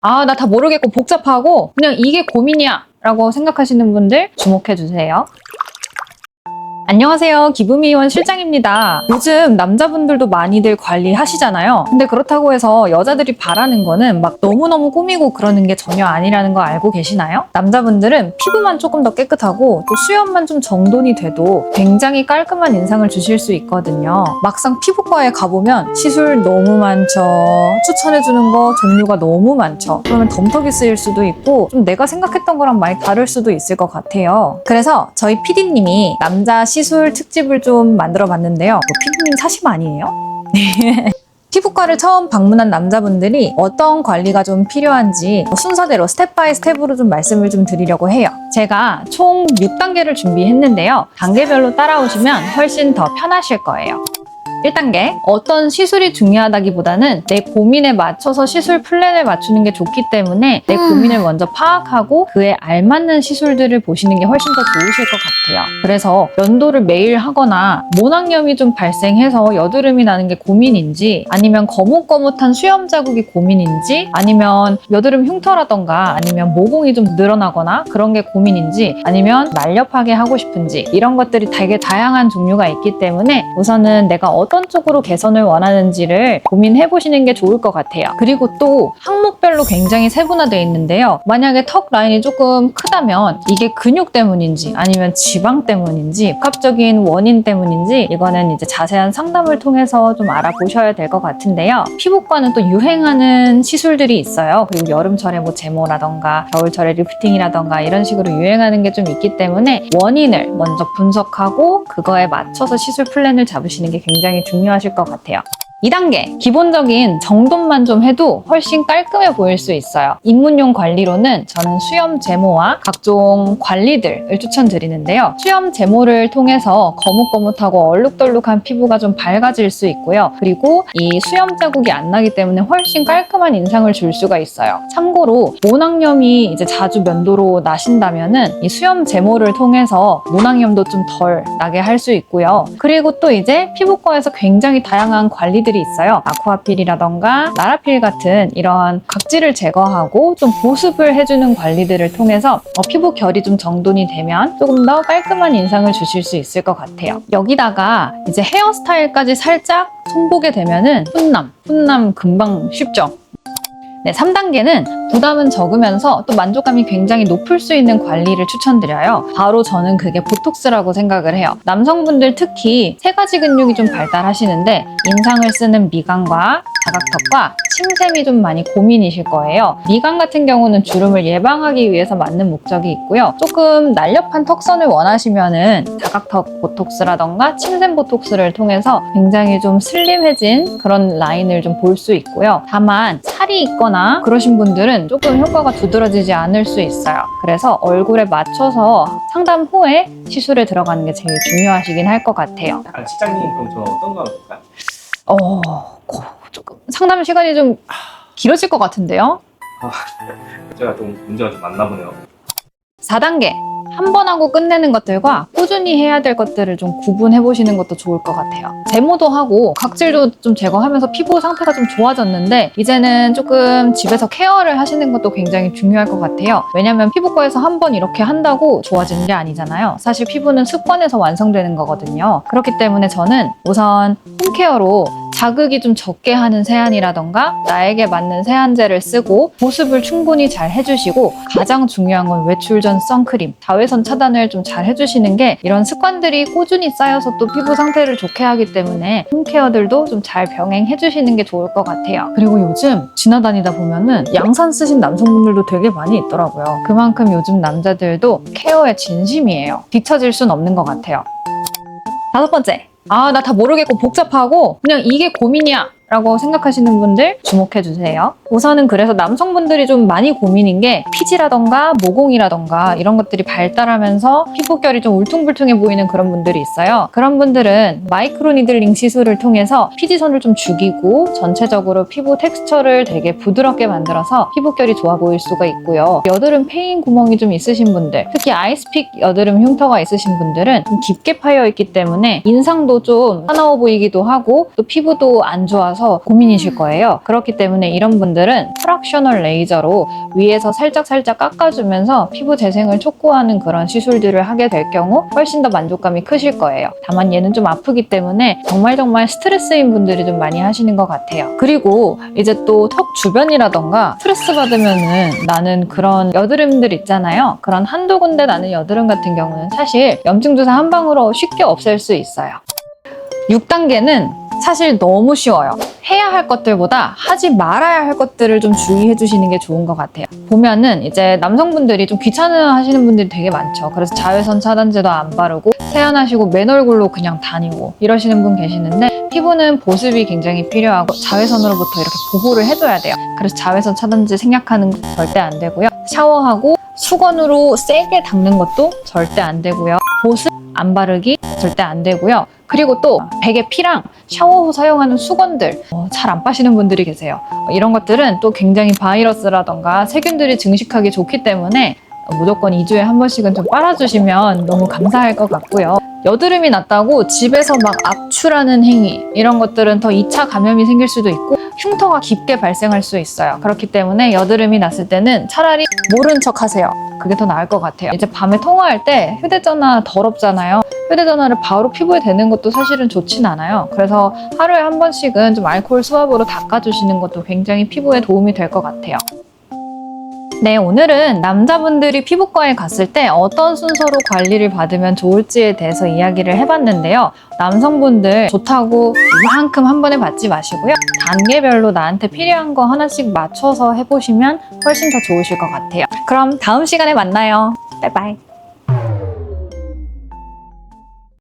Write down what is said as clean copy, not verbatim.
아, 나 다 모르겠고 복잡하고 그냥 이게 고민이야 라고 생각하시는 분들 주목해주세요. 안녕하세요. 기부미원 실장입니다. 요즘 남자분들도 많이들 관리하시잖아요. 근데 그렇다고 해서 여자들이 바라는 거는 막 너무너무 꾸미고 그러는 게 전혀 아니라는 거 알고 계시나요? 남자분들은 피부만 조금 더 깨끗하고 또 수염만 좀 정돈이 돼도 굉장히 깔끔한 인상을 주실 수 있거든요. 막상 피부과에 가보면 시술 너무 많죠. 추천해주는 거 종류가 너무 많죠. 그러면 덤터기 쓰일 수도 있고 좀 내가 생각했던 거랑 많이 다를 수도 있을 것 같아요. 그래서 저희 PD님이 남자 시술 특집을 좀 만들어 봤는데요. 피디님 사심 아니에요? 피부과를 처음 방문한 남자분들이 어떤 관리가 좀 필요한지 순서대로 스텝 바이 스텝으로 좀 말씀을 좀 드리려고 해요. 제가 총 6단계를 준비했는데요. 단계별로 따라오시면 훨씬 더 편하실 거예요. 1단계, 어떤 시술이 중요하다기보다는 내 고민에 맞춰서 시술 플랜을 맞추는 게 좋기 때문에 내 고민을 먼저 파악하고 그에 알맞는 시술들을 보시는 게 훨씬 더 좋으실 것 같아요. 그래서 면도를 매일 하거나 모낭염이 좀 발생해서 여드름이 나는 게 고민인지, 아니면 거뭇거뭇한 수염 자국이 고민인지, 아니면 여드름 흉터라던가 아니면 모공이 좀 늘어나거나 그런 게 고민인지, 아니면 날렵하게 하고 싶은지, 이런 것들이 되게 다양한 종류가 있기 때문에 우선은 내가 어떤 쪽으로 개선을 원하는지를 고민해 보시는 게 좋을 것 같아요. 그리고 또 항목별로 굉장히 세분화되어 있는데요. 만약에 턱 라인이 조금 크다면 이게 근육 때문인지 아니면 지방 때문인지 복합적인 원인 때문인지 이거는 이제 자세한 상담을 통해서 좀 알아보셔야 될 것 같은데요. 피부과는 또 유행하는 시술들이 있어요. 그리고 여름철에 뭐 제모라던가 겨울철에 리프팅이라던가 이런 식으로 유행하는 게 좀 있기 때문에 원인을 먼저 분석하고 그거에 맞춰서 시술 플랜을 잡으시는 게 굉장히 중요하실 것 같아요. 2단계, 기본적인 정돈만 좀 해도 훨씬 깔끔해 보일 수 있어요. 입문용 관리로는 저는 수염 제모와 각종 관리들을 추천드리는데요. 수염 제모를 통해서 거뭇거뭇하고 얼룩덜룩한 피부가 좀 밝아질 수 있고요. 그리고 이 수염 자국이 안 나기 때문에 훨씬 깔끔한 인상을 줄 수가 있어요. 참고로 모낭염이 이제 자주 면도로 나신다면은 이 수염 제모를 통해서 모낭염도 좀 덜 나게 할 수 있고요. 그리고 또 이제 피부과에서 굉장히 다양한 관리들이 있어요. 아쿠아필이라던가 나라필 같은 이런 각질을 제거하고 좀 보습을 해주는 관리들을 통해서 피부 결이 좀 정돈이 되면 조금 더 깔끔한 인상을 주실 수 있을 것 같아요. 여기다가 이제 헤어스타일까지 살짝 손보게 되면은 훈남 금방 쉽죠? 네, 3단계는 부담은 적으면서 또 만족감이 굉장히 높을 수 있는 관리를 추천드려요. 바로 저는 그게 보톡스라고 생각을 해요. 남성분들 특히 세 가지 근육이 좀 발달하시는데 인상을 쓰는 미간과 자각턱과 침샘이 좀 많이 고민이실 거예요. 미간 같은 경우는 주름을 예방하기 위해서 맞는 목적이 있고요. 조금 날렵한 턱선을 원하시면은 자각턱 보톡스라던가 침샘 보톡스를 통해서 굉장히 좀 슬림해진 그런 라인을 좀 볼 수 있고요. 다만 살이 있거나 그러신 분들은 조금 효과가 두드러지지 않을 수 있어요. 그래서 얼굴에 맞춰서 상담 후에 시술에 들어가는 게 제일 중요하시긴 할 것 같아요. 실장님 그럼 저는 어떤 거 하면 될까요? 조금 상담 시간이 좀 길어질 것 같은데요? 제가 좀 문제가 좀 많나 보네요. 4단계, 한 번 하고 끝내는 것들과 꾸준히 해야 될 것들을 좀 구분해 보시는 것도 좋을 것 같아요. 제모도 하고 각질도 좀 제거하면서 피부 상태가 좀 좋아졌는데 이제는 조금 집에서 케어를 하시는 것도 굉장히 중요할 것 같아요. 왜냐면 피부과에서 한 번 이렇게 한다고 좋아지는 게 아니잖아요. 사실 피부는 습관에서 완성되는 거거든요. 그렇기 때문에 저는 우선 홈케어로 자극이 좀 적게 하는 세안이라던가 나에게 맞는 세안제를 쓰고 보습을 충분히 잘 해주시고 가장 중요한 건 외출 전 선크림, 자외선 차단을 좀 잘 해주시는 게 이런 습관들이 꾸준히 쌓여서 또 피부 상태를 좋게 하기 때문에 홈케어들도 좀 잘 병행해주시는 게 좋을 것 같아요. 그리고 요즘 지나다니다 보면은 양산 쓰신 남성분들도 되게 많이 있더라고요. 그만큼 요즘 남자들도 케어에 진심이에요. 뒤처질 순 없는 것 같아요. 5번째, 아, 나 다 모르겠고 복잡하고 그냥 이게 고민이야 라고 생각하시는 분들 주목해주세요. 우선은 그래서 남성분들이 좀 많이 고민인 게 피지라던가 모공이라던가 이런 것들이 발달하면서 피부결이 좀 울퉁불퉁해 보이는 그런 분들이 있어요. 그런 분들은 마이크로 니들링 시술을 통해서 피지선을 좀 죽이고 전체적으로 피부 텍스처를 되게 부드럽게 만들어서 피부결이 좋아 보일 수가 있고요. 여드름 패인 구멍이 좀 있으신 분들, 특히 아이스픽 여드름 흉터가 있으신 분들은 좀 깊게 파여 있기 때문에 인상도 좀 사나워 보이기도 하고 또 피부도 안 좋아서 있어서 고민이실 거예요. 그렇기 때문에 이런 분들은 프락셔널 레이저로 위에서 살짝 깎아주면서 피부 재생을 촉구하는 그런 시술들을 하게 될 경우 훨씬 더 만족감이 크실 거예요. 다만 얘는 좀 아프기 때문에 정말 스트레스인 분들이 좀 많이 하시는 것 같아요. 그리고 이제 또 턱 주변이라던가 스트레스 받으면은 나는 그런 여드름들 있잖아요. 그런 한두 군데 나는 여드름 같은 경우는 사실 염증 주사 한 방으로 쉽게 없앨 수 있어요. 6단계는 사실 너무 쉬워요. 해야 할 것들보다 하지 말아야 할 것들을 좀 주의해 주시는 게 좋은 것 같아요. 보면은 이제 남성분들이 좀 귀찮아 하시는 분들이 되게 많죠. 그래서 자외선 차단제도 안 바르고 세안하시고 맨 얼굴로 그냥 다니고 이러시는 분 계시는데 피부는 보습이 굉장히 필요하고 자외선으로부터 이렇게 보호를 해줘야 돼요. 그래서 자외선 차단제 생략하는 거 절대 안 되고요. 샤워하고 수건으로 세게 닦는 것도 절대 안 되고요. 보습 안 바르기 절대 안 되고요. 그리고 또 베개 피랑 샤워 후 사용하는 수건들 잘 안 빠시는 분들이 계세요. 이런 것들은 또 굉장히 바이러스라던가 세균들이 증식하기 좋기 때문에 무조건 2주에 한 번씩은 좀 빨아주시면 너무 감사할 것 같고요. 여드름이 났다고 집에서 막 압출하는 행위 이런 것들은 더 2차 감염이 생길 수도 있고 흉터가 깊게 발생할 수 있어요. 그렇기 때문에 여드름이 났을 때는 차라리 모른 척 하세요. 그게 더 나을 것 같아요. 이제 밤에 통화할 때 휴대전화 더럽잖아요. 휴대전화를 바로 피부에 대는 것도 사실은 좋진 않아요. 그래서 하루에 한 번씩은 좀 알코올 수압으로 닦아주시는 것도 굉장히 피부에 도움이 될 것 같아요. 네, 오늘은 남자분들이 피부과에 갔을 때 어떤 순서로 관리를 받으면 좋을지에 대해서 이야기를 해봤는데요. 남성분들 좋다고 이만큼 한 번에 받지 마시고요. 단계별로 나한테 필요한 거 하나씩 맞춰서 해보시면 훨씬 더 좋으실 것 같아요. 그럼 다음 시간에 만나요. 바이바이.